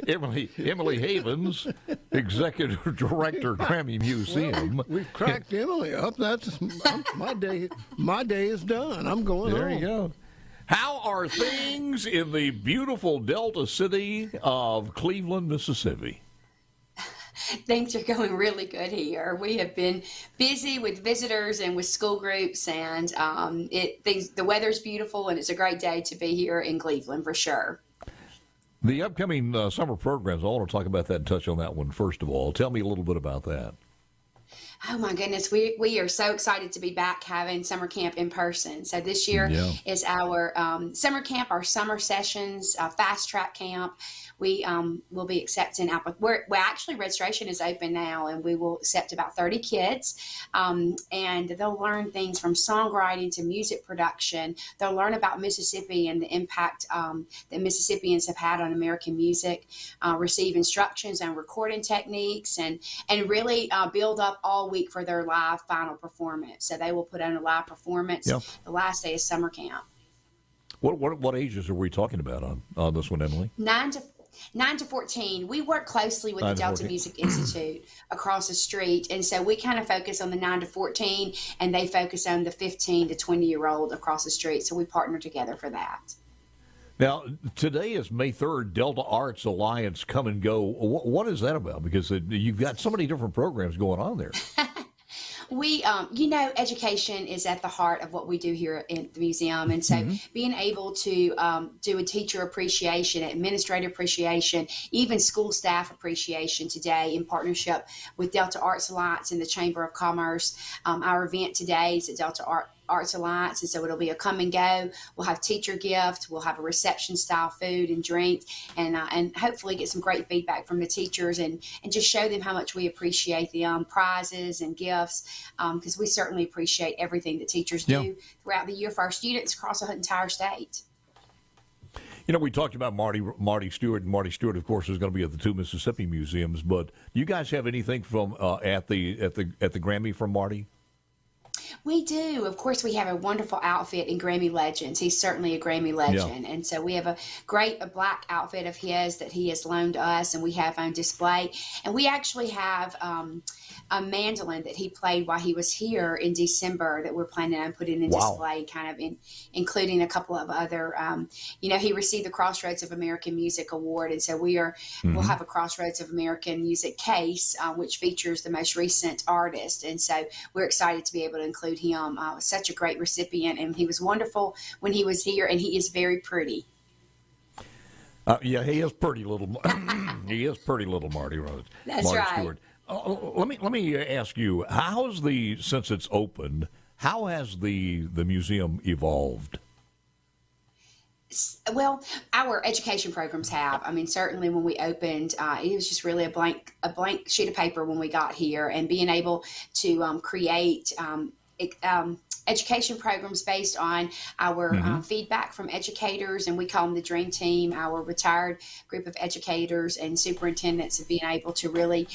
Emily Havens, Executive Director, Grammy Museum. Well, we've cracked Emily up. That's my day. My day is done. I'm going home. There you go. How are things in the beautiful Delta city of Cleveland, Mississippi? Things are going really good here. We have been busy with visitors and with school groups, and the weather's beautiful, and it's a great day to be here in Cleveland for sure. The upcoming summer programs, I want to talk about that and touch on that one first of all. Tell me a little bit about that. Oh my goodness, we are so excited to be back having summer camp in person. So this year is our summer camp, our summer sessions, fast track camp. We will be accepting actually registration is open now, and we will accept about 30 kids, and they'll learn things from songwriting to music production. They'll learn about Mississippi and the impact that Mississippians have had on American music, receive instructions on recording techniques, and really build up all week for their live final performance. So they will put on a live performance the last day of summer camp. What ages are we talking about on this one, Emily? 9 to 14. We work closely with the Delta Music Institute across the street, and so we kind of focus on the 9 to 14, and they focus on the 15 to 20-year-old across the street. So we partner together for that. Now, today is May 3rd, Delta Arts Alliance Come and Go. What is that about? Because you've got so many different programs going on there. We, education is at the heart of what we do here in the museum. And so being able to do a teacher appreciation, administrative appreciation, even school staff appreciation today in partnership with Delta Arts Alliance and the Chamber of Commerce. Our event today is at Delta Arts Alliance, and so it'll be a come and go. We'll have teacher gift, we'll have a reception style food and drink, and hopefully get some great feedback from the teachers and just show them how much we appreciate the prizes and gifts, because we certainly appreciate everything that teachers do throughout the year for our students across the entire state. You know, we talked about Marty Stewart, and Marty Stewart, of course, is going to be at the two Mississippi museums. But do you guys have anything from at the Grammy from Marty? We do. Of course, we have a wonderful outfit in Grammy Legends. He's certainly a Grammy legend. And so we have a black outfit of his that he has loaned us, and we have on display. And we actually have a mandolin that he played while he was here in December that we're planning on putting in display, kind of including a couple of other, he received the Crossroads of American Music Award. And so we'll have a Crossroads of American Music case, which features the most recent artist. And so we're excited to be able to include him. Such a great recipient, and he was wonderful when he was here, and he is very pretty. He is pretty little. He is pretty little, Marty Rhodes. That's Marty right. Stewart. Let me ask you, since it's opened, how has the museum evolved? Well, our education programs have. I mean, certainly when we opened, it was just really a blank sheet of paper when we got here, and being able to create education programs based on our feedback from educators, and we call them the Dream Team, our retired group of educators and superintendents, of being able to really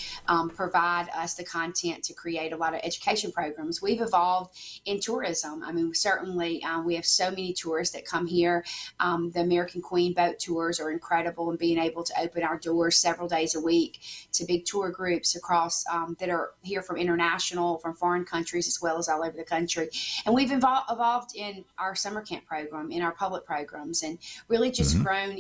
provide us the content to create a lot of education programs. We've evolved in tourism. I mean, certainly we have so many tourists that come here. The American Queen boat tours are incredible, and being able to open our doors several days a week to big tour groups across that are here from foreign countries, as well as all over the country. And we've evolved in our summer camp program, in our public programs, and really just grown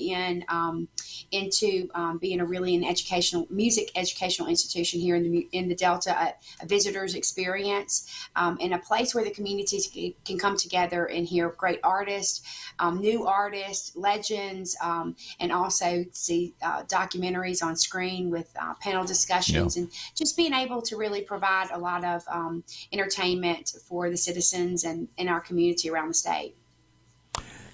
into being an music educational institution here in the Delta, a visitor's experience, and a place where the communities can come together and hear great artists, new artists, legends, and also see documentaries on screen with panel discussions, and just being able to really provide a lot of entertainment for the citizens and in our community around the state.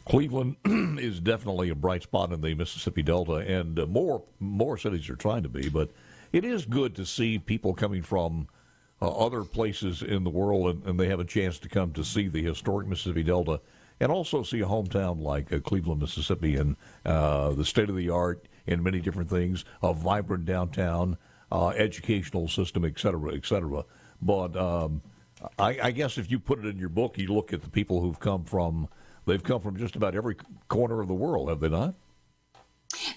Cleveland is definitely a bright spot in the Mississippi Delta, and more cities are trying to be, but it is good to see people coming from other places in the world, and they have a chance to come to see the historic Mississippi Delta, and also see a hometown like Cleveland, Mississippi, and the state-of-the-art in many different things, a vibrant downtown, educational system, et cetera, et cetera. But I guess if you put it in your book, you look at the people they've come from just about every corner of the world, have they not?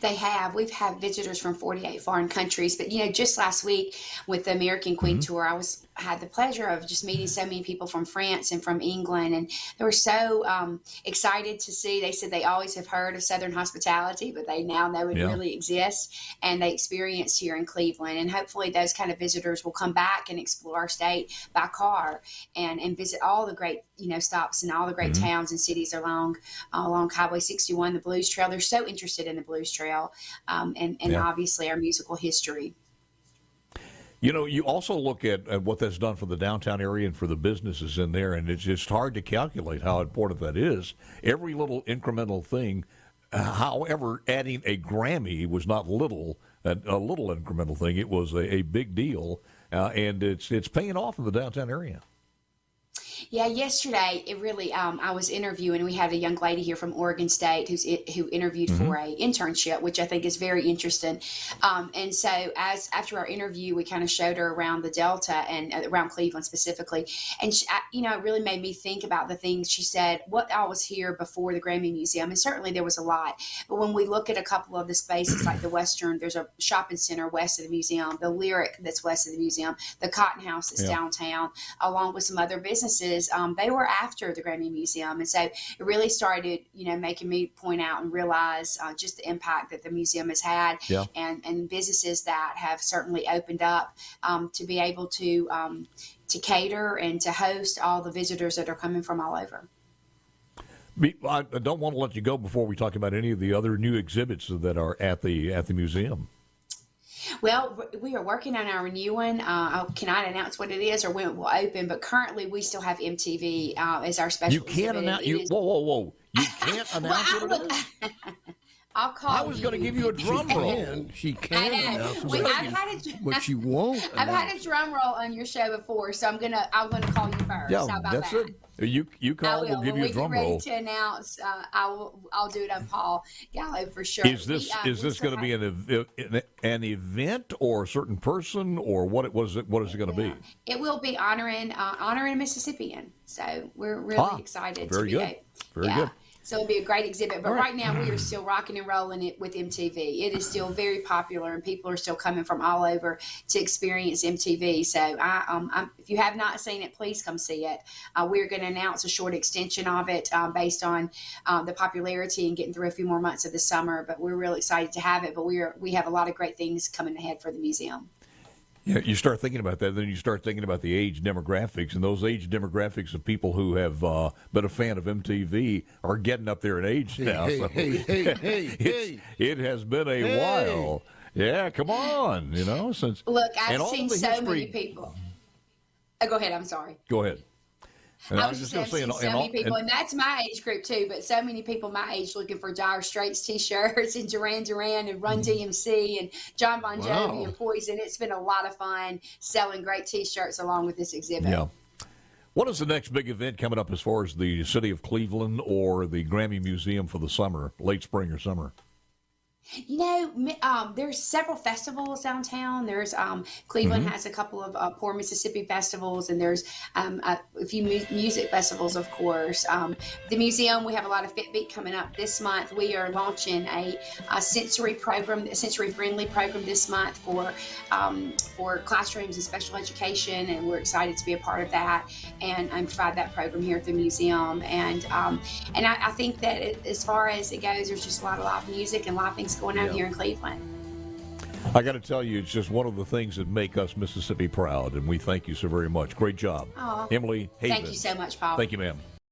They have. We've had visitors from 48 foreign countries. But, just last week with the American Queen tour, had the pleasure of just meeting so many people from France and from England. And they were so excited to see. They said they always have heard of Southern hospitality, but they now know it really exists. And they experienced here in Cleveland. And hopefully those kind of visitors will come back and explore our state by car and visit all the great, stops and all the great towns and cities along Highway 61, the Blues Trail. They're so interested in the Blues Trail and obviously our musical history. You also look at what that's done for the downtown area and for the businesses in there, and it's just hard to calculate how important that is. Every little incremental thing, however, adding a Grammy was not a little incremental thing. It was a big deal, and it's paying off in the downtown area. Yeah, yesterday it really. I was interviewing. We had a young lady here from Oregon State who interviewed for a internship, which I think is very interesting. And so, after our interview, we kind of showed her around the Delta and around Cleveland specifically, and she, it really made me think about the things she said. What all was here before the Grammy Museum, and certainly there was a lot. But when we look at a couple of the spaces, like the Western, there's a shopping center west of the museum, the Lyric that's west of the museum, the Cotton House that's downtown, along with some other businesses. They were after the Grammy Museum. And so it really started, making me point out and realize just the impact that the museum has had and businesses that have certainly opened up to be able to cater and to host all the visitors that are coming from all over. I don't want to let you go before we talk about any of the other new exhibits that are at the museum. Well, we are working on our new one. I cannot announce what it is or when it will open, but currently we still have MTV as our special exhibit. You can't announce. Whoa! You can't announce what it is. I'll call I was going to give you a drum roll. She can announce it, but she won't. I've had a drum roll on your show before, so I'm gonna call you first. Yeah, How about that's that? it. You call, we'll give you a drum roll. When we get ready to announce, I'll do it on Paul Gallo for sure. Is this going to be an event or a certain person or what is it going to be? It will be honoring a Mississippian. So we're really excited. Very good. Very good. So it'll be a great exhibit. But right now we are still rocking and rolling it with MTV. It is still very popular, and people are still coming from all over to experience MTV. So if you have not seen it, please come see it. We're going to announce a short extension of it based on the popularity and getting through a few more months of the summer. But we're really excited to have it. But we have a lot of great things coming ahead for the museum. Yeah, you start thinking about that, then you start thinking about the age demographics, and those age demographics of people who have been a fan of MTV are getting up there in age now. It has been a while. Yeah, come on, since. Look, I've seen so many people. Go ahead, I'm sorry. Go ahead. And I was just going to say, so many people, and that's my age group too, but so many people my age looking for Dire Straits T-shirts and Duran Duran and Run DMC and John Bon Jovi and Poison. It's been a lot of fun selling great T-shirts along with this exhibit. Yeah. What is the next big event coming up as far as the city of Cleveland or the Grammy Museum for the summer, late spring or summer? There's several festivals downtown. There's Cleveland has a couple of Poor Mississippi festivals, and there's a few music festivals, of course. The museum, we have a lot of Fitbeat coming up this month. We are launching a sensory program, a sensory-friendly program this month for classrooms and special education, and we're excited to be a part of that and provide that program here at the museum. And I think that as far as it goes, there's just a lot of live music and a lot of things going on here in Cleveland. I got to tell you, it's just one of the things that make us Mississippi proud, and we thank you so very much. Great job. Aww. Emily Haven. Thank you so much, Paul. Thank you, ma'am.